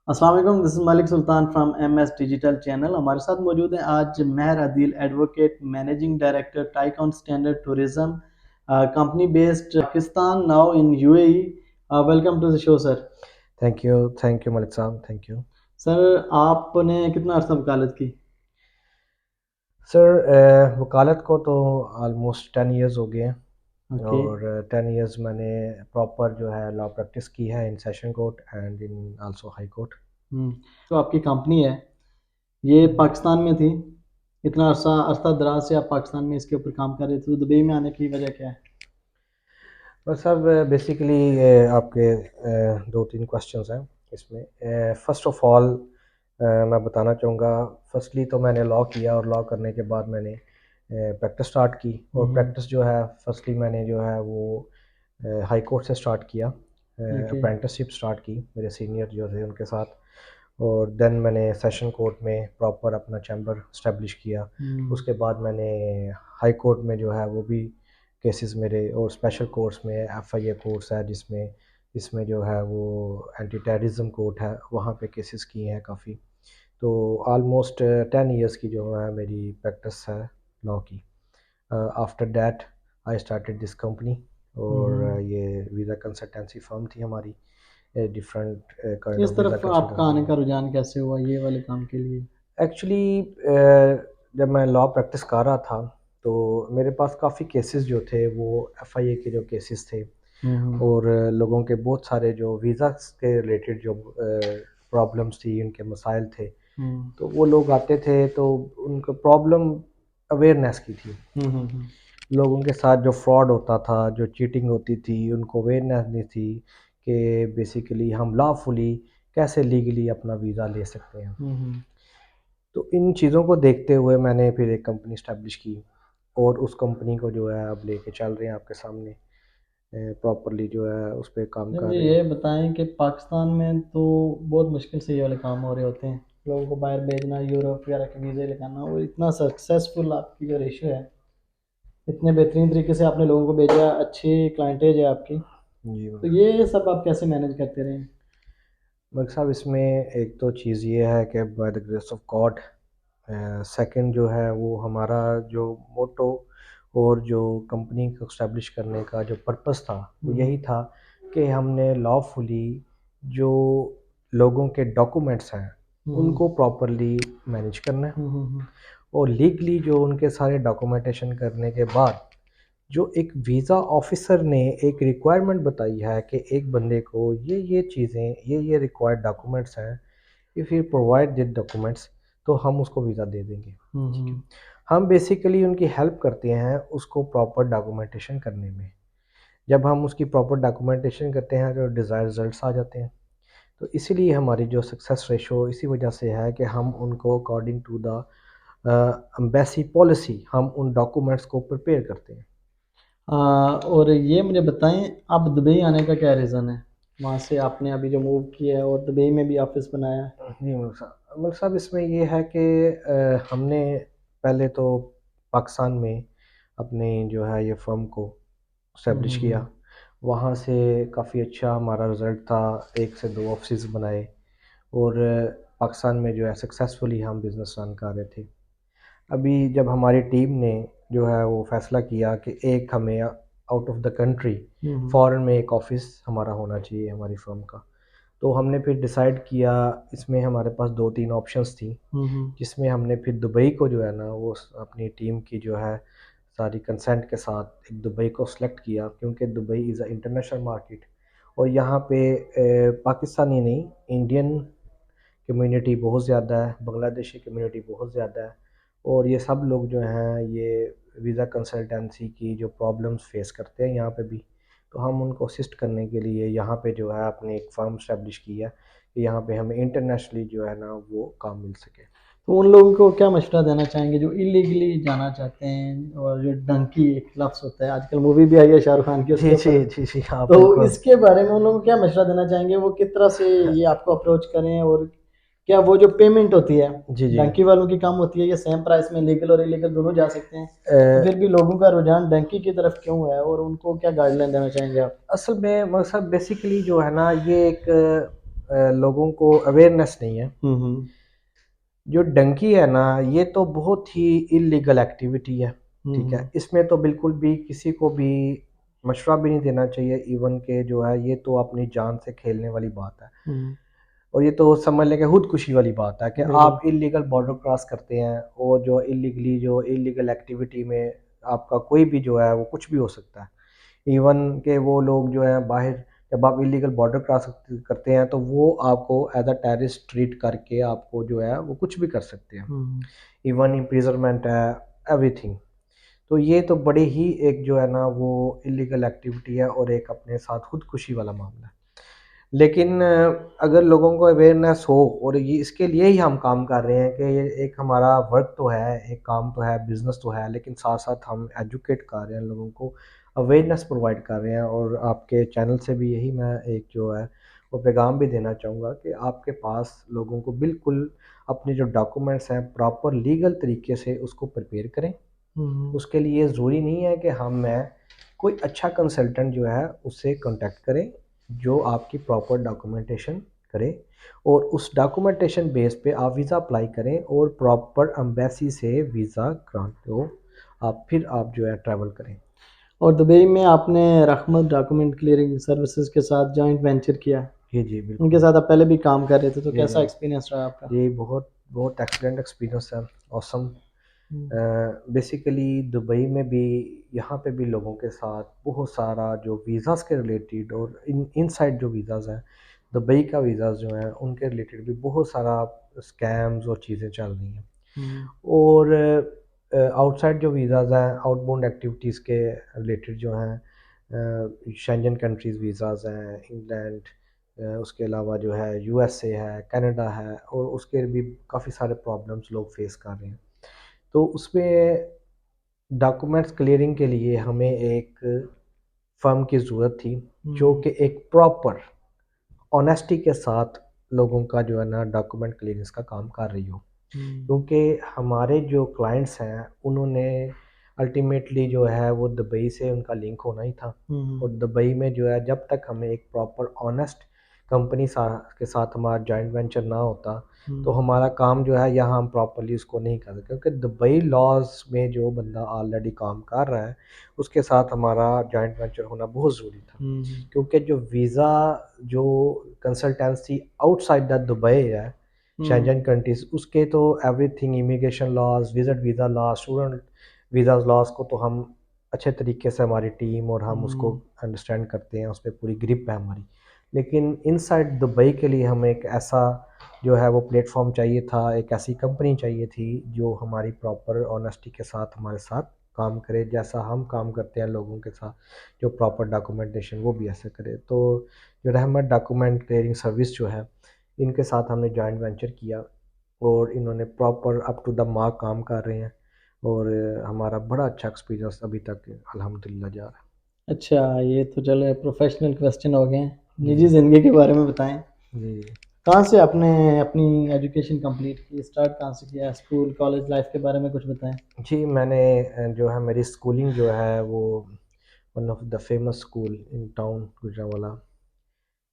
अस्सलाम वालेकुम, this is Malik Sultan from MS digital channel. हमारे साथ मौजूद हैं आज Mehar Adeel, advocate, managing director, Tycoon Standard Tourism, company based Pakistan, now in UAE. Welcome to the show sir. Thank you Malik sahab, thank you. Sir, आपने कितना अर्सा वकालत की? सर वकालत को तो ऑलमोस्ट 10 इयर्स हो गए हैं। ओके। और 10 इयर्स मैंने प्रॉपर जो है लॉ प्रैक्टिस की है in session court and in also high court. तो आपकी कंपनी है, ये पाकिस्तान में थी, इतना अरसा अरसा दराज से आप पाकिस्तान में इसके ऊपर काम कर रहे थे, तो दुबई में आने की वजह क्या है? बस सब बेसिकली आपके दो तीन क्वेश्चंस हैं इसमें। फ़र्स्ट ऑफ ऑल मैं बताना चाहूँगा, फर्स्टली तो मैंने लॉ किया और लॉ करने के बाद मैंने प्रैक्टिस स्टार्ट की। और हम्म। प्रैक्टिस जो है फर्स्टली मैंने जो है वो हाई कोर्ट से स्टार्ट किया। ओके। अप्रेंटिसशिप स्टार्ट की मेरे सीनियर जो थे उनके साथ। और देन मैंने सेशन कोर्ट में प्रॉपर अपना चैम्बर इस्टेब्लिश किया। हम्म। उसके बाद मैंने हाई कोर्ट में जो है वो भी केसेस मेरे, और स्पेशल कोर्ट्स में एफआईए कोर्ट्स है जिसमें इसमें जो है वो एंटी टेररिज्म कोर्ट है, वहाँ पे केसेस किए हैं काफ़ी। तो ऑलमोस्ट 10 इयर्स की जो है मेरी प्रैक्टिस है लॉ की। After that I started this company. और हम्म। ये वीज़ा कंसल्टेंसी फर्म थी हमारी, डिफरेंट तो काइंड इस ऑफ वीज़ा तरफ आपका कंसल्टेंसी। आने का रुझान कैसे हुआ ये वाले काम के लिए? एक्चुअली जब मैं लॉ प्रैक्टिस कर रहा था तो मेरे पास काफ़ी केसेस जो थे वो एफआईए के जो केसेस थे। हम्म। और लोगों के बहुत सारे जो वीज़ा के रिलेटेड जो प्रॉब्लम्स थी, उनके मसाइल थे। हम्म। तो वो लोग आते थे तो उनको प्रॉब्लम अवेयरनेस की थी। हम्म। लोगों के साथ जो फ्रॉड होता था, जो चीटिंग होती थी, उनको अवेयरनेस नहीं थी कि बेसिकली हम लॉफुली कैसे लीगली अपना वीज़ा ले सकते हैं। हम्म। तो इन चीज़ों को देखते हुए मैंने फिर एक कंपनी इस्टेब्लिश की। और उस कंपनी को जो है अब लेके चल रहे हैं आपके सामने, प्रॉपरली जो है उस पर काम तो कर मुझे रहे हैं। ये बताएं कि पाकिस्तान में तो बहुत मुश्किल से ये वाले काम हो रहे होते हैं, लोगों को बाहर भेजना, यूरोप वगैरह के वीज़े लगाना, और इतना सक्सेसफुल आपकी जो रेशियो है, इतने बेहतरीन तरीके से आपने लोगों को भेजा, अच्छी क्लाइंटेज है आपकी, जी तो मलिक ये सब आप कैसे मैनेज करते रहे? साहब, इसमें एक तो चीज़ ये है कि by the grace of God, second जो है वो हमारा जो मोटो और जो कंपनी को इस्टेब्लिश करने का जो पर्पस था वो हम्म। यही था कि हमने लॉफुली जो लोगों के डॉक्यूमेंट्स हैं हम्म। उनको प्रॉपरली मैनेज करना है। हम्म। और लीगली जो उनके सारे डॉक्यूमेंटेशन करने के बाद जो एक वीज़ा ऑफिसर ने एक रिक्वायरमेंट बताई है कि एक बंदे को ये चीज़ें, ये रिक्वायर्ड डॉक्यूमेंट्स हैं, if you provide this documents तो हम उसको वीज़ा दे देंगे। ठीक है। हम्म। हम बेसिकली उनकी हेल्प करते हैं उसको प्रॉपर डॉक्यूमेंटेशन करने में। जब हम उसकी प्रॉपर डॉक्यूमेंटेशन करते हैं तो डिज़ायर्ड रिजल्ट्स आ जाते हैं। तो इसीलिए हमारी जो सक्सेस रेशो इसी वजह से है कि हम उनको according to the embassy policy हम उन डॉक्यूमेंट्स को प्रिपेयर करते हैं। और ये मुझे बताएं, अब दुबई आने का क्या रीज़न है? वहाँ से आपने अभी जो मूव किया है और दुबई में भी ऑफिस बनाया है। जी मलिक साहब, इसमें ये है कि हमने पहले तो पाकिस्तान में अपने जो है ये फ़र्म को इस्टेब्लिश किया। हम्म। वहाँ से काफ़ी अच्छा हमारा रिज़ल्ट था, एक से दो ऑफिस बनाए। और पाकिस्तान में जो है सक्सेसफुली हम बिज़नेस रन कर रहे थे। अभी जब हमारी टीम ने जो है वो फ़ैसला किया कि एक हमें out of the country, hmm. Foreign में एक ऑफ़िस हमारा होना चाहिए हमारी फ़र्म का। तो हमने फिर डिसाइड किया, इसमें हमारे पास 2-3 ऑप्शंस थी, हम्म। जिसमें हमने फिर दुबई को जो है ना वो अपनी टीम की जो है सारी कंसेंट के साथ एक दुबई को सिलेक्ट किया, क्योंकि Dubai is a international market. और यहाँ पे पाकिस्तानी नहीं, इंडियन कम्युनिटी बहुत ज़्यादा है, बांग्लादेशी कम्युनिटी बहुत ज़्यादा है। और ये सब लोग जो हैं ये वीज़ा कंसल्टेंसी की जो प्रॉब्लम्स फेस करते हैं यहाँ पे भी। तो हम उनको असिस्ट करने के लिए यहाँ पे जो है अपने एक फ़र्म इस्टेब्लिश की है कि यहाँ पे हमें इंटरनेशनली जो है ना वो काम मिल सके। तो उन लोगों को क्या मशवरा देना चाहेंगे जो इलीगली जाना चाहते हैं, और जो डंकी एक लफ्ज़ होता है, आजकल मूवी भी आई है शाहरुख खान की जी उसके जी ऊपर, जी जी, हाँ तो बिल्कुल। इसके बारे में उन लोगों को क्या मशवरा देना चाहेंगे, वो किस तरह से ये आपको अप्रोच करें, और क्या वो जो पेमेंट होती है जी जी। डंकी वालों की कम होती है, या सेम प्राइस में लीगल और इलीगल दोनों जा सकते हैं, अ, तो फिर भी लोगों का रुझान डंकी की तरफ क्यों है, और उनको क्या गाइडलाइन देना चाहेंगे आप? असल में मतलब बेसिकली जो है ना ये एक लोगों को अवेयरनेस नहीं है। हम्म जो डंकी है ना, ये तो बहुत ही इलीगल एक्टिविटी है, ठीक है। हम्म इसमें तो बिल्कुल भी किसी को भी मशवरा भी नहीं देना चाहिए, इवन के जो है ये तो अपनी जान से खेलने वाली बात है। हम्म, और ये तो समझ लें कि खुदकुशी वाली बात है कि बिल्कुल। आप इलीगल बॉर्डर क्रॉस करते हैं, और जो इलीगली जो इलीगल एक्टिविटी में आपका कोई भी जो है वो कुछ भी हो सकता है। इवन के वो लोग जो है बाहर, जब आप इलीगल बॉर्डर क्रॉस करते हैं तो वो आपको एज अ टेररिस्ट ट्रीट करके आपको जो है वो कुछ भी कर सकते हैं। हम्म इवन इम्प्रिजनमेंट है, एवरीथिंग। तो ये तो बड़ी ही एक जो है ना वो इलीगल एक्टिविटी है और एक अपने साथ खुदकुशी वाला मामला है। लेकिन अगर लोगों को अवेयरनेस हो, और ये इसके लिए ही हम काम कर रहे हैं कि ये एक हमारा वर्क तो है, एक काम तो है, बिजनेस तो है, लेकिन साथ साथ हम एजुकेट कर रहे हैं लोगों को, अवेयरनेस प्रोवाइड कर रहे हैं। और आपके चैनल से भी यही मैं एक जो है वो पैगाम भी देना चाहूँगा कि आपके पास लोगों को बिल्कुल अपने जो डॉक्यूमेंट्स हैं प्रॉपर लीगल तरीके से उसको प्रिपेयर करें। हम्म उसके लिए ज़रूरी नहीं है कि हम मैं कोई अच्छा कंसल्टेंट जो है उससे कांटेक्ट करें जो आपकी प्रॉपर डॉक्यूमेंटेशन करे, और उस डॉक्यूमेंटेशन बेस पे आप वीज़ा अप्लाई करें और प्रॉपर एम्बेसी से वीज़ा ग्रांट हो, आप फिर आप जो है ट्रैवल करें। और दुबई में आपने रहमत डॉक्यूमेंट क्लियरिंग सर्विसेज के साथ जॉइंट वेंचर किया, जी जी उनके बिल्कुल। साथ आप पहले भी काम कर रहे थे, तो जी कैसा जी एक्सपीरियंस रहा आपका? जी, बहुत बहुत एक्सलेंट एक्सपीरियंस है, ऑसम। हम्म बेसिकली दुबई में भी, यहाँ पे भी लोगों के साथ बहुत सारा जो वीज़ाज़ के रिलेटेड और इनसाइड जो वीज़ाज़ हैं, दुबई का वीज़ाज़ जो हैं उनके रिलेटेड भी बहुत सारा स्कैम्स और चीज़ें चल रही हैं। हम्म और आउटसाइड जो वीज़ाज़ हैं, आउटबाउंड एक्टिविटीज़ के रिलेटेड जो हैं, शेंजन कंट्रीज़ वीज़ाज़ हैं, इंग्लैंड, उसके अलावा जो है यूएसए है, कनाडा है, और उसके भी काफ़ी सारे प्रॉब्लम्स लोग फेस कर रहे हैं। तो उसमें डॉक्यूमेंट्स क्लियरिंग के लिए हमें एक फर्म की ज़रूरत थी जो हम्म कि एक प्रॉपर ऑनेस्टी के साथ लोगों का जो है ना डॉक्यूमेंट क्लियरेंस का काम कर रही हो। हम्म क्योंकि हमारे जो क्लाइंट्स हैं उन्होंने अल्टीमेटली जो है वो दुबई से उनका लिंक होना ही था। हम्म और दुबई में जो है जब तक हमें एक प्रॉपर ऑनेस्ट कंपनी के साथ हमारा जॉइंट वेंचर ना होता, तो हम्म हमारा काम जो है यहाँ हम प्रॉपरली उसको नहीं कर सकते, क्योंकि दुबई लॉज में जो बंदा ऑलरेडी काम कर रहा है उसके साथ हमारा जॉइंट वेंचर होना बहुत ज़रूरी था। हम्म क्योंकि जो वीज़ा, जो कंसल्टेंसी आउटसाइड द दुबई है, हम्म शेंजन कंट्रीज, उसके तो everything, immigration laws, visit visa laws, student visa laws को तो हम अच्छे तरीके से, हमारी टीम और हम उसको हम्म अंडरस्टैंड करते हैं, उस पर पूरी ग्रिप है हमारी। लेकिन इनसाइड दुबई के लिए हमें एक ऐसा जो है वो प्लेटफॉर्म चाहिए था, एक ऐसी कंपनी चाहिए थी जो हमारी प्रॉपर ऑनेस्टी के साथ हमारे साथ काम करे, जैसा हम काम करते हैं लोगों के साथ, जो प्रॉपर डॉक्यूमेंटेशन वो भी ऐसे करे। तो जो रहमत डॉक्यूमेंट क्लियरिंग सर्विस जो है, इनके साथ हमने जॉइंट वेंचर किया, और इन्होंने proper up to the mark काम कर रहे हैं, और हमारा बड़ा अच्छा एक्सपीरियंस अभी तक अल्हम्दुलिल्लाह जा रहा अच्छा, ये तो चलो प्रोफेशनल क्वेश्चन हो गए हैं। है। निजी ज़िंदगी के बारे में बताएं। जी जी कहाँ से आपने अपनी एजुकेशन कंप्लीट की, स्टार्ट कहाँ से किया, स्कूल कॉलेज लाइफ के बारे में कुछ बताएं। जी, मैंने जो है मेरी स्कूलिंग जो है वो one of the famous school in town Gujranwala,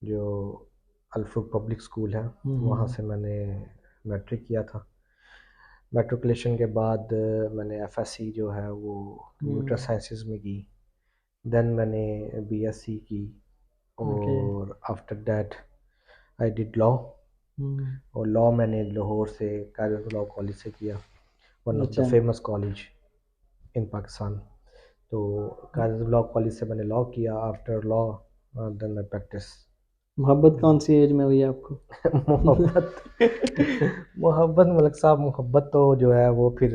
जो अल्फ्रूक पब्लिक स्कूल है, वहाँ हम्म से मैंने मैट्रिक किया था। मैट्रिकुलेशन के बाद मैंने एफएससी जो है वो कंप्यूटर हम्म साइंसेज में की। देन मैंने बीएससी की, ओके। और after that I did law. Hmm और लॉ मैंने लाहौर से कायद लॉ कॉलेज से किया, वन ऑफ द अच्छा। Famous college in Pakistan. तो कायद लॉ कॉलेज से मैंने लॉ किया। After law then I practice. मोहब्बत कौन सी एज में हुई आपको? मोहब्बत, मोहब्बत मलिक साहब, मोहब्बत तो जो है वो फिर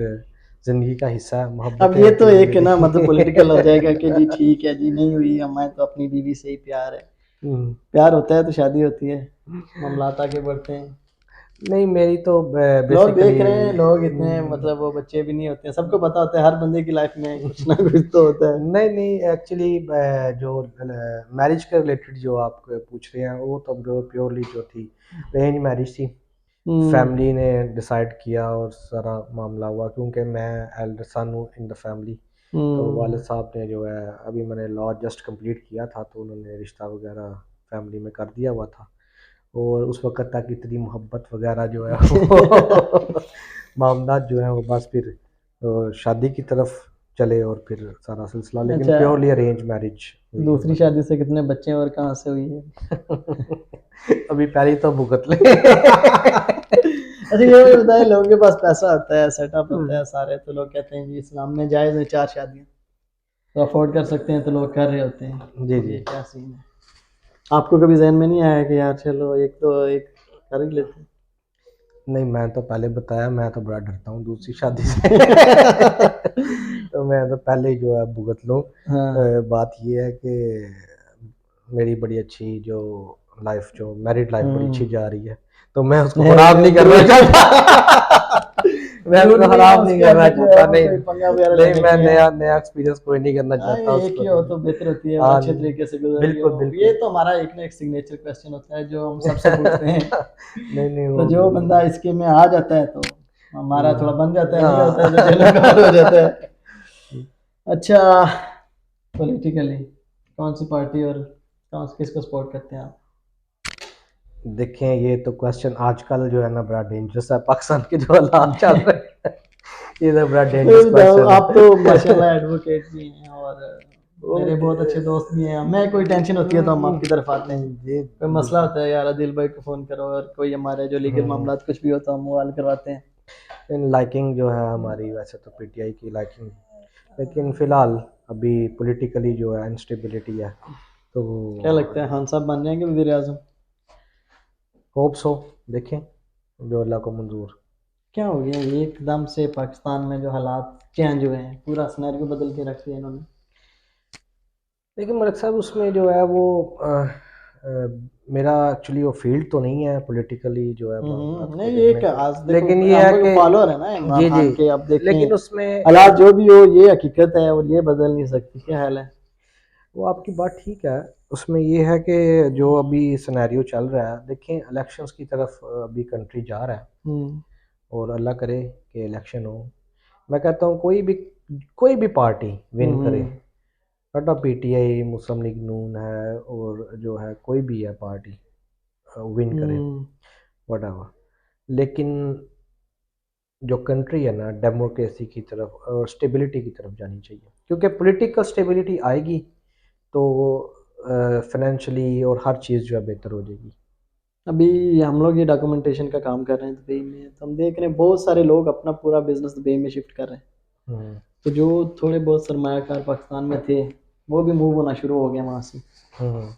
ज़िंदगी का हिस्सा है, अब मोहब्बतें ये होती तो हैं एक ना मतलब पॉलिटिकल हो जाएगा कि जी ज़िंदगी। ठीक है जी, नहीं हुई, हमें तो अपनी बीवी से ही प्यार है। प्यार होता है तो शादी होती है, मामलात आगे बढ़ते हैं। नहीं, मेरी तो लोग बेसिकली देख रहे हैं, लोग इतने मतलब वो बच्चे भी नहीं होते हैं, सबको पता होता है हर बंदे की लाइफ में कुछ ना कुछ तो होता है। नहीं नहीं, एक्चुअली जो मैरिज के रिलेटेड जो आप पूछ रहे हैं वो तो प्योरली जो थी अरेंज मैरिज थी। हम्म फैमिली ने डिसाइड किया और सारा मामला हुआ, क्योंकि मैं एल्डर सन हूँ इन द फैमिली। तो वालिद हम्म साहब ने जो है, अभी मैंने लॉ जस्ट कंप्लीट किया था तो उन्होंने रिश्ता वगैरह फैमिली में कर दिया हुआ था। और उस वक़्त तक इतनी मोहब्बत वग़ैरह जो है वो मामलात जो हैं वो बस फिर शादी की तरफ चले और फिर सारा सिलसिला, लेकिन अच्छा, प्योरली अरेंज मैरिज हुई दूसरी हमारी। शादी से कितने बच्चे हैं और कहाँ से हुई है? अभी पहले तो भुगत ले। अच्छा ये मुझे बताएं, लोगों के पास पैसा होता है, सेटअप होता है सारे, तो लोग कहते हैं जी इस्लाम में जायज़ है 4 शादियाँ, तो अफोर्ड कर सकते हैं, तो लोग कर रहे होते हैं। जी, तो जी। ये क्या सीन है? आपको कभी ज़हन में नहीं आया कि यार चलो एक तो एक कर ही लेते हैं? नहीं, मैं तो पहले बताया, मैं तो बड़ा डरता हूँ दूसरी शादी से। तो मैं तो पहले ही जो है भुगत लूँ। हाँ। बात ये है कि मेरी बड़ी अच्छी जो लाइफ, जो मैरिड लाइफ बड़ी अच्छी जा रही है, तो मैं उसको खराब नहीं करना चाहता। मैं झूठ उसको नहीं है, खराब नहीं उसके करना अंदर जो है चाहता। वो नहीं, कोई पंगा वगैरह नहीं, लेने मैं की है। नया नया एक्सपीरियंस कोई नहीं करना हाँ, चाहता एक उसको। ही हो तो बेहतर होती है, हाँ, अच्छे तरीके से गुजर रही बिल्कुल, हो। ये बिल्कुल। तो हमारा एक ना एक सिग्नेचर क्वेश्चन होता है जो हम सबसे पूछते हैं। नहीं, नहीं, तो वो जो बंदा इसके में आ जाता है तो हमारा थोड़ा बन जाता है, नहीं होता है तो हाँ। चलो कवर हो जाता है। अच्छा, पॉलिटिकली कौन सी पार्टी और कौन किसको सपोर्ट करते हैं आप? देखें, ये तो क्वेश्चन आजकल जो है ना बड़ा डेंजरस है, पाकिस्तान के जो हालात चल रहे हैं। ये तो बड़ा ये डेंजरस बताओ, क्वेश्चन आप तो है। माशाल्लाह एडवोकेट भी हैं और वो मेरे बहुत अच्छे दोस्त भी हैं। मैं कोई टेंशन होती है तो हम आपकी तरफ आते हैं। ये कोई मसला होता है यार आदिल भाई को फ़ोन करो, और कोई हमारे जो लीगल हम्म, मामला कुछ भी होता है हम वो हल करवाते हैं। लाइकिंग जो है हमारी वैसे तो पीटीआई की लाइकिंग, लेकिन फिलहाल अभी पॉलिटिकली जो है इंस्टेबिलिटी है, तो क्या लगता है खान साहब बन जाएंगे वजीर आजम? होप सो, देखें जो अल्लाह को मंजूर। क्या हो गया ये एकदम से पाकिस्तान में जो हालात चेंज हुए हैं, पूरा सिनेरियो बदल के रख दिया इन्होंने? लेकिन मलिक साहब उसमें जो है वो मेरा एक्चुअली वो फील्ड तो नहीं है पॉलिटिकली जो है मामलात को नहीं देखने एक का, आज देखो, लेकिन ये हम है लोग कि फॉलोअर है ना इमरान जी, जी, खान के, अब देखें लेकिन उसमें हालात जो भी हो ये हकीकत है और ये बदल नहीं सकती। क्या हाल है? वो आपकी बात ठीक है। उसमें ये है कि जो अभी सिनेरियो चल रहा है, देखें इलेक्शंस की तरफ अभी कंट्री जा रहा है, हम्म। और अल्लाह करे कि इलेक्शन हो। मैं कहता हूँ कोई भी पार्टी विन करे, हम्म। बटा पीटीआई, मुस्लिम लीग नून है, और जो है कोई भी है पार्टी विन करे, हम्म। वटावर, लेकिन जो कंट्री है ना डेमोक्रेसी की तरफ और स्टेबिलिटी की तरफ जानी चाहिए, क्योंकि पॉलिटिकल स्टेबिलिटी आएगी तो फाइनेंशियली और हर चीज़ जो है बेहतर हो जाएगी। अभी हम लोग ये डॉक्यूमेंटेशन का काम कर रहे हैं दुबई में, तो हम देख रहे हैं बहुत सारे लोग अपना पूरा बिजनेस दुबई में शिफ्ट कर रहे हैं। हम्म, तो जो थोड़े बहुत सरमायाकार पाकिस्तान में थे वो भी मूव होना शुरू हो गया वहाँ से। हम्म।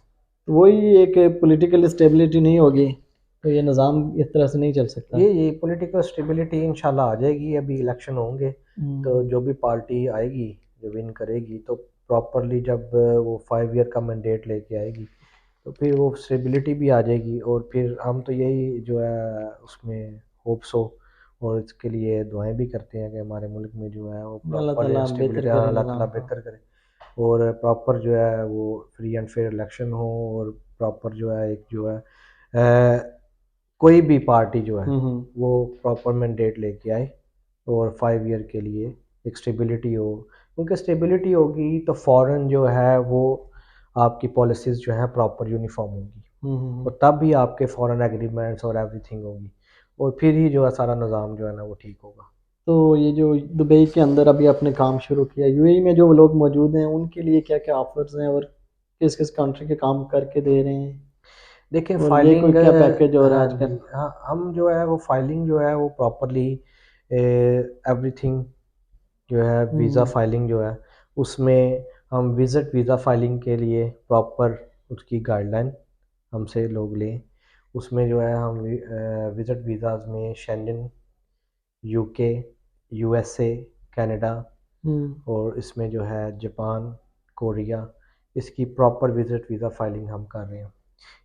तो वही एक पॉलिटिकल स्टेबिलिटी नहीं होगी तो ये निज़ाम इस तरह से नहीं चल सकता। ये पॉलिटिकल स्टेबिलिटी इंशाल्लाह आ जाएगी। अभी इलेक्शन होंगे तो हम्म। जो भी पार्टी आएगी, जो विन करेगी, तो प्रॉपरली जब वो 5 ईयर का मैंडेट लेके आएगी, तो फिर वो स्टेबिलिटी भी आ जाएगी, और फिर हम तो यही जो है उसमें होप्स हो, और इसके लिए दुआएं भी करते हैं कि हमारे मुल्क में जो है वो अल्लाह प्रॉपर ताला बेहतर स्टेबिलिटी, हाँ, करे अल्लाह ताला निज़ाम को। बेहतर करे, और प्रॉपर जो है वो फ्री एंड फेयर इलेक्शन हो, और प्रॉपर जो है एक जो है कोई भी पार्टी जो है हम्म। वो प्रॉपर मैंडेट लेके आए, और 5 ईयर के लिए एक स्टेबिलिटी हो, क्योंकि स्टेबिलिटी होगी तो फ़ौरन जो है वो आपकी पॉलिसीज़ जो है प्रॉपर यूनिफॉर्म होगी, हम्म। और तब भी आपके फ़ौरन एग्रीमेंट्स और एवरीथिंग होगी, और फिर ही जो है सारा निज़ाम जो है ना वो ठीक होगा। तो ये जो दुबई के अंदर अभी आपने काम शुरू किया, यूएई में जो लोग मौजूद हैं उनके लिए क्या क्या ऑफर्स हैं और किस किस कंट्री के काम करके दे रहे हैं, देखिए और ये कोई फाइलिंग, क्या पैकेज हो रहा हाँ है आजकल? जी, हाँ, हम जो है वो फाइलिंग जो है वो प्रॉपरली एवरीथिंग जो है वीज़ा हम्म। फाइलिंग जो है उसमें हम विज़िट वीज़ा फाइलिंग के लिए प्रॉपर उसकी गाइडलाइन हमसे लोग लें। उसमें जो है हम विज़िट वीज़ाज़ में शेंजन, यूके, यूएसए, कनाडा, हम्म। और इसमें जो है जापान, कोरिया, इसकी प्रॉपर विज़िट वीज़ा फाइलिंग हम कर रहे हैं।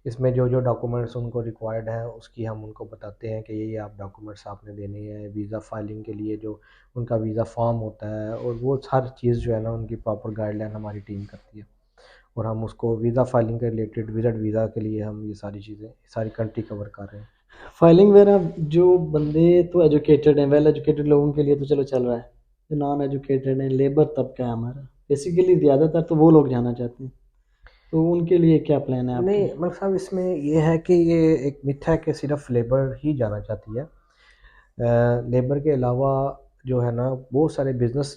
इसमें जो जो डॉक्यूमेंट्स उनको रिक्वायर्ड हैं उसकी हम उनको बताते हैं कि ये आप डॉक्यूमेंट्स आपने देने हैं वीज़ा फाइलिंग के लिए, जो उनका वीज़ा फॉर्म होता है, और वो हर चीज़ जो है ना उनकी प्रॉपर गाइडलाइन हमारी टीम करती है, और हम उसको वीज़ा फाइलिंग के रिलेटेड विज़िट वीज़ा के लिए हम ये सारी चीज़ें सारी कंट्री कवर कर रहे हैं। फाइलिंग वगैरह जो बंदे तो एजुकेटेड हैं, वेल एजुकेटेड लोगों के लिए तो चलो चल रहा है, जो नॉन एजुकेटेड हैं, लेबर तबका है हमारा, बेसिकली ज़्यादातर तो वो लोग जाना चाहते हैं। तो उनके लिए क्या प्लान है नहीं आपके? मलिक साहब, इसमें ये है कि ये एक मिथ है कि सिर्फ लेबर ही जाना चाहती है। लेबर के अलावा जो है ना बहुत सारे बिजनेस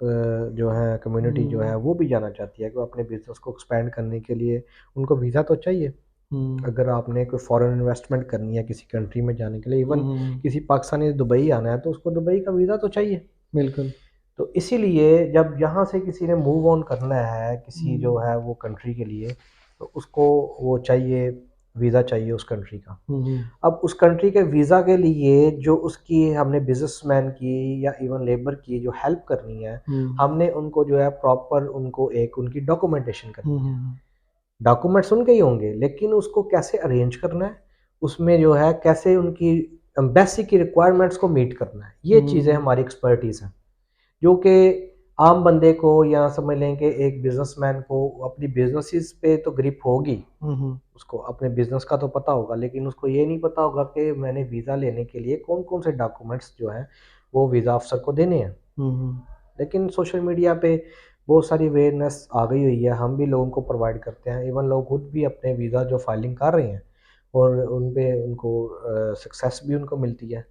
जो है कम्युनिटी जो है हम्म। वो भी जाना चाहती है कि वो अपने बिजनेस को एक्सपेंड करने के लिए उनको वीज़ा तो चाहिए। हम्म। अगर आपने कोई फॉरेन इन्वेस्टमेंट करनी है किसी कंट्री में जाने के लिए, इवन हम्म। किसी पाकिस्तानी ने दुबई आना है तो उसको दुबई का वीज़ा तो चाहिए। बिल्कुल। तो इसीलिए जब यहाँ से किसी ने मूव ऑन करना है किसी जो हम्म। है वो कंट्री के लिए, तो उसको वो चाहिए, वीज़ा चाहिए उस कंट्री का। हम्म। अब उस कंट्री के वीज़ा के लिए जो उसकी हमने बिजनेसमैन की या इवन लेबर की जो हेल्प करनी है, हम्म। हमने उनको जो है प्रॉपर उनको एक उनकी डॉक्यूमेंटेशन करनी है। हम्म। डॉक्यूमेंट्स उनके ही होंगे लेकिन उसको कैसे अरेंज करना है, उसमें जो है कैसे उनकी एम्बेसी की रिक्वायरमेंट्स को मीट करना है, ये चीज़ें हम्म। हमारी एक्सपर्टीज़ हैं। जो कि आम बंदे को या समझ लें कि एक बिजनेसमैन को अपनी बिजनेसेस पे तो ग्रिप होगी, हम्म। उसको अपने बिजनेस का तो पता होगा, लेकिन उसको ये नहीं पता होगा कि मैंने वीज़ा लेने के लिए कौन कौन से डॉक्यूमेंट्स जो हैं वो वीज़ा अफसर को देने हैं। हम्म। लेकिन सोशल मीडिया पे बहुत सारी अवेयरनेस आ गई हुई है, हम भी लोगों को प्रोवाइड करते हैं, इवन लोग खुद भी अपने वीज़ा जो फाइलिंग कर रहे हैं और उन पे उनको सक्सेस भी उनको मिलती है।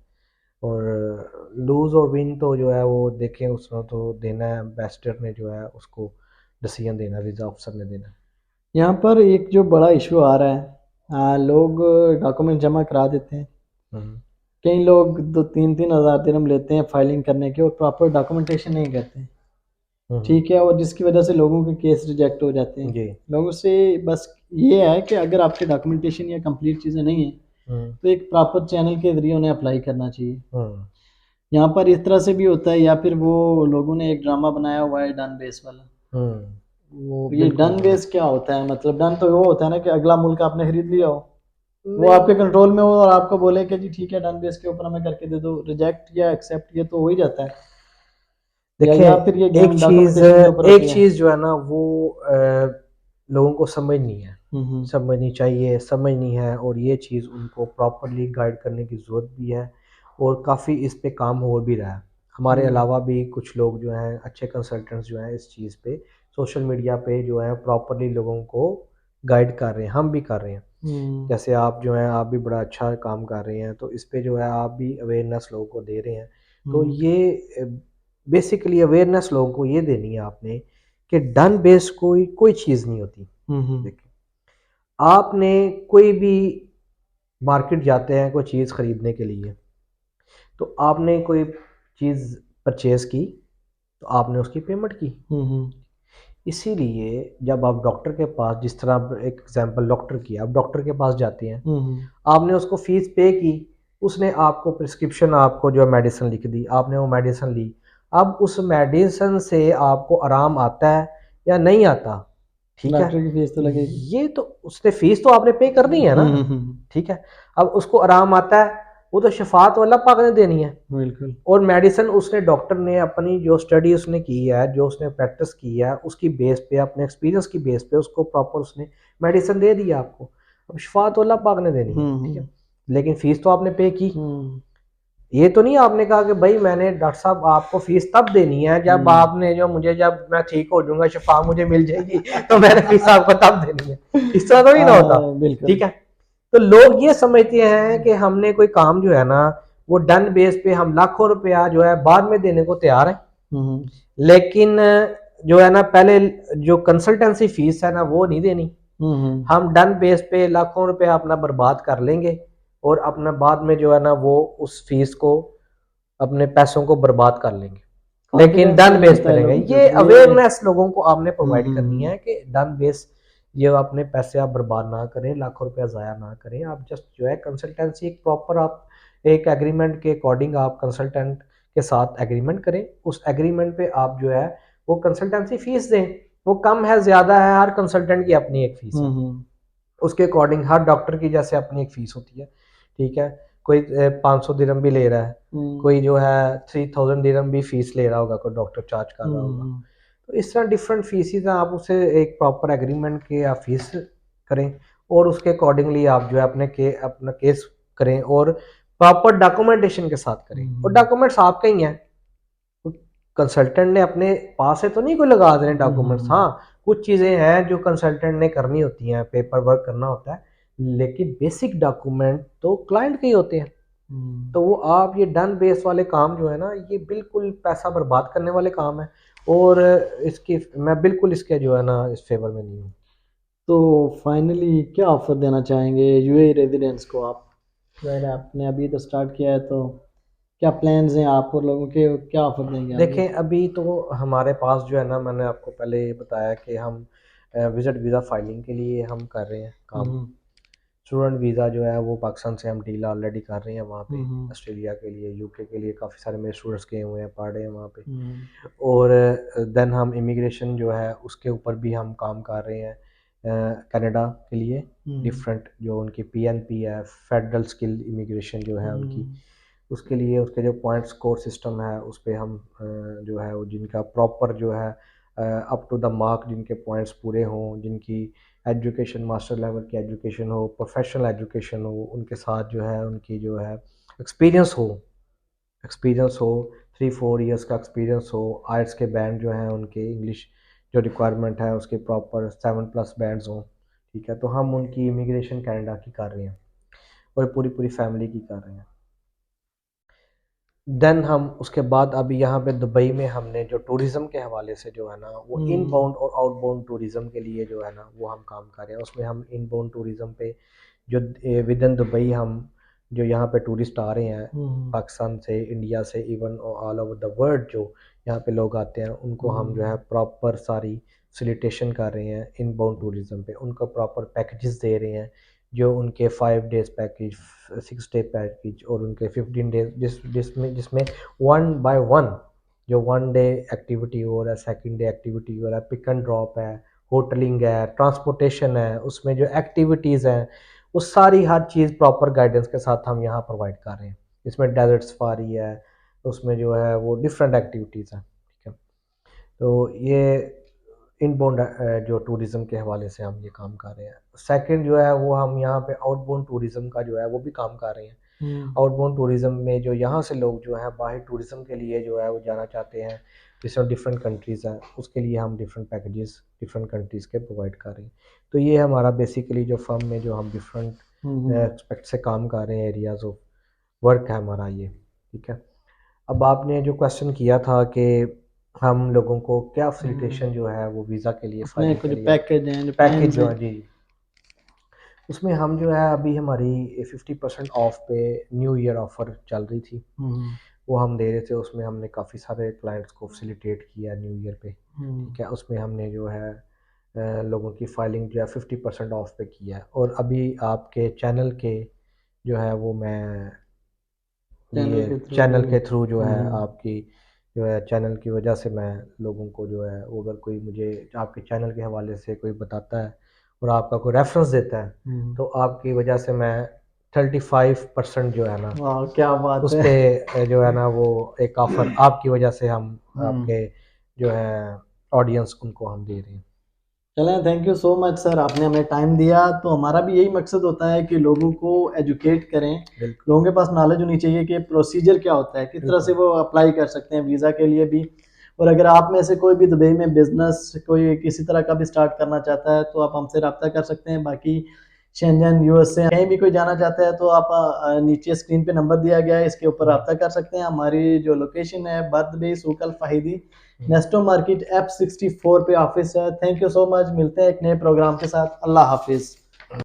और लूज़ और विन तो जो है वो देखें, उसमें तो देना है, एम्बेसडर ने जो है उसको डिसीजन देना है, वीज़ा अफसर ने देना है। यहाँ पर एक जो बड़ा इशू आ रहा है, लोग डॉक्यूमेंट जमा करा देते हैं। हम्म, कई लोग 2-3 हज़ार दिरहम लेते हैं फाइलिंग करने के और प्रॉपर डॉक्यूमेंटेशन नहीं करते। हम्म, ठीक है, और जिसकी वजह से लोगों के केस रिजेक्ट हो जाते हैं। जी, लोगों से बस ये है कि अगर आपके डॉक्यूमेंटेशन या कंप्लीट चीज़ें नहीं हैं हम्म, तो एक प्रॉपर चैनल के ज़रिए उन्हें अप्लाई करना चाहिए। हम्म, यहाँ पर इस तरह से भी होता है, या फिर वो लोगों ने एक ड्रामा बनाया हुआ है डन बेस वाला। वो तो ये बिल्कुल डन हाँ। बेस क्या होता है? मतलब डन तो वो होता है ना कि अगला मुल्क आपने खरीद लिया हो, वो आपके नहीं कंट्रोल में हो और आपको बोले कि जी ठीक है डन बेस के ऊपर हमें करके दे दो, रिजेक्ट या एक्सेप्ट ये तो हो ही जाता है। देखें, या फिर ये एक गेम चीज़ डॉक्यूमेंटेशन के ऊपर होती एक है। चीज़ जो है ना वो लोगों को समझनी है, हम्म। समझनी चाहिए, समझनी है, और ये चीज़ उनको प्रॉपरली गाइड करने की ज़रूरत भी है, और काफ़ी इस पे काम हो भी रहा है। हमारे हम्म। अलावा भी कुछ लोग जो हैं अच्छे कंसल्टेंट्स जो हैं इस चीज़ पे सोशल मीडिया पे जो है प्रॉपरली लोगों को गाइड कर रहे हैं, हम भी कर रहे हैं। हम्म। जैसे आप जो हैं आप भी बड़ा अच्छा काम कर रहे हैं, तो इस पे जो है आप भी अवेयरनेस लोगों को दे रहे हैं। तो हम्म। ये बेसिकली अवेयरनेस लोगों को ये देनी है आपने कि डन बेस कोई कोई चीज़ नहीं होती। हम्म। देखिए, आपने कोई भी मार्केट जाते हैं कोई चीज़ खरीदने के लिए, तो आपने कोई चीज़ परचेज़ की, तो आपने उसकी पेमेंट की। हम्म। इसीलिए जब आप डॉक्टर के पास, जिस तरह आप एक एग्जांपल डॉक्टर की, आप डॉक्टर के पास जाते हैं, हम्म। आपने उसको फीस पे की, उसने आपको प्रिस्क्रिप्शन आपको जो मेडिसिन लिख दी, आपने वो मेडिसिन ली। अब उस मेडिसिन से आपको आराम आता है या नहीं आता, ठीक है, डॉक्टर की फीस तो लगेगी। ये तो उसने फीस तो आपने पे करनी है ना, ठीक है। अब उसको आराम आता है, वो तो शफात तो अल्लाह पाक ने देनी है। बिल्कुल। और मेडिसिन उसने डॉक्टर ने अपनी जो स्टडी उसने की है, जो उसने प्रैक्टिस की है, उसकी बेस पे, अपने एक्सपीरियंस की बेस पे उसको प्रॉपर उसने मेडिसिन दे दी आपको। अब शिफा तो अल्लाह पाक ने देनी है, ठीक है, हम्म। लेकिन फीस तो आपने पे की। हम्म। ये तो नहीं आपने कहा कि भाई मैंने डॉक्टर साहब आपको फीस तब देनी है जब हम्म। आपने जो मुझे, जब मैं ठीक हो जाऊंगा, शिफा मुझे मिल जाएगी, तो मैंने फीस आपको तब देनी है। इस तरह तो नहीं ना होता, बिल्कुल। ठीक है। तो लोग ये समझते हैं कि हमने कोई काम जो है ना वो डन बेस पे हम लाखों रुपया जो है बाद में देने को तैयार है, हम्म। लेकिन जो है ना पहले जो कंसल्टेंसी फीस है ना वो नहीं देनी। हम्म। हम डन बेस पे लाखों रुपया अपना बर्बाद कर लेंगे और अपना बाद में जो है ना वो उस फीस को, अपने पैसों को बर्बाद कर लेंगे, लेकिन कॉन्फिडेंस डन नहीं बेस होता पे है रहेंगे। लोगों के ये ऊपर ये। अवेयरनेस लोगों को आपने प्रोवाइड करनी हम्म। है कि डन बेस, ये अपने पैसे आप बर्बाद ना करें, लाखों रुपया ज़ाया ना करें। आप जस्ट जो है कंसल्टेंसी एक प्रॉपर, आप एक एग्रीमेंट के अकॉर्डिंग आप कंसल्टेंट के साथ एग्रीमेंट करें, उस एग्रीमेंट पे आप जो है वो कंसल्टेंसी फीस दें। वो कम है ज़्यादा है, हर कंसल्टेंट की अपनी एक फ़ीस है, हम्म। उसके अकॉर्डिंग हर डॉक्टर की जैसे अपनी एक फ़ीस होती है, ठीक है। कोई 500 दिरहम भी ले रहा है, हम्म। कोई जो है 3000 दिरहम भी फीस ले रहा होगा, कोई डॉक्टर चार्ज कर रहा होगा। हम्म। तो इस तरह डिफरेंट फीसेस हैं, आप उसे एक प्रॉपर एग्रीमेंट के आप फीस करें और उसके अकॉर्डिंगली आप जो है अपना केस करें और प्रॉपर डॉक्यूमेंटेशन के साथ करें, और हम्म। डॉक्यूमेंट्स आपके ही हैं, कंसल्टेंट ने अपने पास से तो नहीं कोई लगा देने डॉक्यूमेंट्स। हम्म। हाँ, कुछ चीज़ें हैं जो कंसल्टेंट ने करनी होती हैं, पेपर वर्क करना होता है, लेकिन बेसिक डॉक्यूमेंट तो क्लाइंट के ही होते हैं। तो वो आप ये डन बेस वाले काम जो है ना, ये बिल्कुल पैसा बर्बाद करने वाले काम है, और इसकी मैं बिल्कुल इसके जो है ना इस फेवर में नहीं हूँ। तो फाइनली क्या ऑफर देना चाहेंगे यूएई रेजिडेंट्स को आप? ज़ाहिर है आपने अभी तो स्टार्ट किया है, तो क्या प्लान्स हैं आप और लोगों के, क्या ऑफर देंगे आगे? देखें, अभी तो हमारे पास जो है ना, मैंने आपको पहले ये बताया कि हम विजिट वीज़ा फाइलिंग के लिए हम कर रहे हैं काम। हम्म स्टूडेंट वीज़ा जो है वो पाकिस्तान से हम डील ऑलरेडी कर रहे हैं वहाँ पे, हम्म ऑस्ट्रेलिया के लिए, यूके के लिए काफ़ी सारे मेरे स्टूडेंट्स गए हुए हैं, पढ़ रहे हैं वहाँ पे। हम्म और देन हम इमिग्रेशन जो है उसके ऊपर भी हम काम कर रहे हैं कनाडा के लिए। हम्म डिफरेंट जो उनकी पीएनपी है, फेडरल स्किल इमिग्रेशन जो है उनकी, हम्म उसके लिए उसके जो पॉइंट स्कोर सिस्टम है उस पे हम जो है वो जिनका प्रॉपर जो है अप टू द मार्क, जिनके पॉइंट्स पूरे हों, जिनकी एजुकेशन मास्टर लेवल की एजुकेशन हो, प्रोफेशनल एजुकेशन हो, उनके साथ जो है उनकी जो है एक्सपीरियंस हो, एक्सपीरियंस हो, 3-4 ईयर्स का एक्सपीरियंस हो, आइट्स के बैंड जो हैं उनके, इंग्लिश जो रिक्वायरमेंट है उसके प्रॉपर 7+ बैंड्स हों। ठीक है, तो हम उनकी इमिग्रेशन कनाडा की कर रहे हैं, और पूरी पूरी फैमिली की कर रहे हैं। देन हम उसके बाद अभी यहाँ पे दुबई में हमने जो टूरिज़्म के हवाले से जो है ना, वो हम्म इनबाउंड और आउटबाउंड टूरिज़्म के लिए जो है ना वो हम काम कर रहे हैं। उसमें हम इनबाउंड टूरिज़्म पे जो विद इन दुबई हम जो यहाँ पे टूरिस्ट आ रहे हैं हम्म पाकिस्तान से, इंडिया से, even all over the world जो यहाँ पे लोग आते हैं, उनको हम जो है हम्म प्रॉपर सारी फैसिलिटेशन कर रहे हैं इनबाउंड टूरिज़्म पे। उनको प्रॉपर पैकेजेस दे रहे हैं, जो उनके 5 डेज़ पैकेज, 6 डे पैकेज, और उनके 15 डेज जिसमें 1 बाय 1 जो 1 डे एक्टिविटी हो रहा है, सेकंड डे एक्टिविटी हो रहा है, पिक एंड ड्रॉप है, होटलिंग है, ट्रांसपोर्टेशन है, उसमें जो एक्टिविटीज़ हैं वो सारी हर चीज़ प्रॉपर गाइडेंस के साथ हम यहाँ प्रोवाइड कर रहे हैं। इसमें डेजर्ट सफारी है, उसमें जो है वो डिफरेंट एक्टिविटीज़ हैं। ठीक है, तो ये इनबाउंड जो टूरिज़्म के हवाले से हम ये काम कर रहे हैं। सेकंड जो है वो हम यहाँ पे आउटबाउंड टूरिज़्म का जो है वो भी काम कर रहे हैं। हम्म आउटबाउंड टूरिज़्म में जो यहाँ से लोग जो हैं बाहर टूरिज़्म के लिए जो है वो जाना चाहते हैं, जिसमें डिफरेंट कंट्रीज़ हैं, उसके लिए हम डिफरेंट पैकेजेस डिफरेंट कंट्रीज़ के प्रोवाइड कर रहे हैं। तो ये हमारा बेसिकली जो फर्म में जो हम डिफरेंट हम्म एस्पेक्ट से काम कर रहे हैं, एरियाज़ ऑफ वर्क है हमारा ये। ठीक है, अब आपने जो क्वेश्चन किया था कि हम लोगों को क्या फैसिलिटेशन जो है वो वीज़ा के लिए, अपने फाइलिंग के कुछ लिए, पैकेज हैं, पैकेज प्लान्स जो हैं? है जी, उसमें हम जो है अभी हमारी 50% ऑफ पे न्यू ईयर ऑफ़र चल रही थी, हम्म वो हम दे रहे थे। उसमें हमने काफ़ी सारे क्लाइंट्स को फैसिलिटेट किया न्यू ईयर पे। हम्म ठीक है, उसमें हमने जो है लोगों की फाइलिंग जो है 50% ऑफ पे किया है, और अभी आपके चैनल के जो है वो मैं चैनल ये के थ्रू? चैनल के थ्रू जो है हम्म आपकी जो है चैनल की वजह से मैं लोगों को जो है वो, अगर कोई मुझे आपके चैनल के हवाले से कोई बताता है और आपका कोई रेफरेंस देता है, हम्म तो आपकी वजह से मैं 35% जो है ना वाह क्या बात उस है! पे जो है ना वो एक ऑफ़र आपकी वजह से हम हम्म आपके जो है ऑडियंस उनको हम दे रहे हैं। चलें, thank you so much sir, आपने हमें टाइम दिया। तो हमारा भी यही मकसद होता है कि लोगों को एजुकेट करें, बिल्कुल, लोगों के पास नॉलेज होनी चाहिए कि प्रोसीजर क्या होता है, किस तरह से बिल्कुल। वो अप्लाई कर सकते हैं वीज़ा के लिए भी। और अगर आप में से कोई भी दुबई में बिजनेस कोई किसी तरह का भी स्टार्ट करना चाहता है तो आप हमसे रब्ता कर सकते हैं। बाकी शेंजन, यूएसए कहीं भी कोई जाना चाहता है तो आप नीचे स्क्रीन पे नंबर दिया गया है, इसके ऊपर रब्ता कर सकते हैं। हमारी जो लोकेशन है बर्द बे सूकल फाहिदी, नेस्टो मार्केट F64 पे ऑफिस है। थैंक यू सो मच, मिलते हैं एक नए प्रोग्राम के साथ। अल्लाह हाफिज़।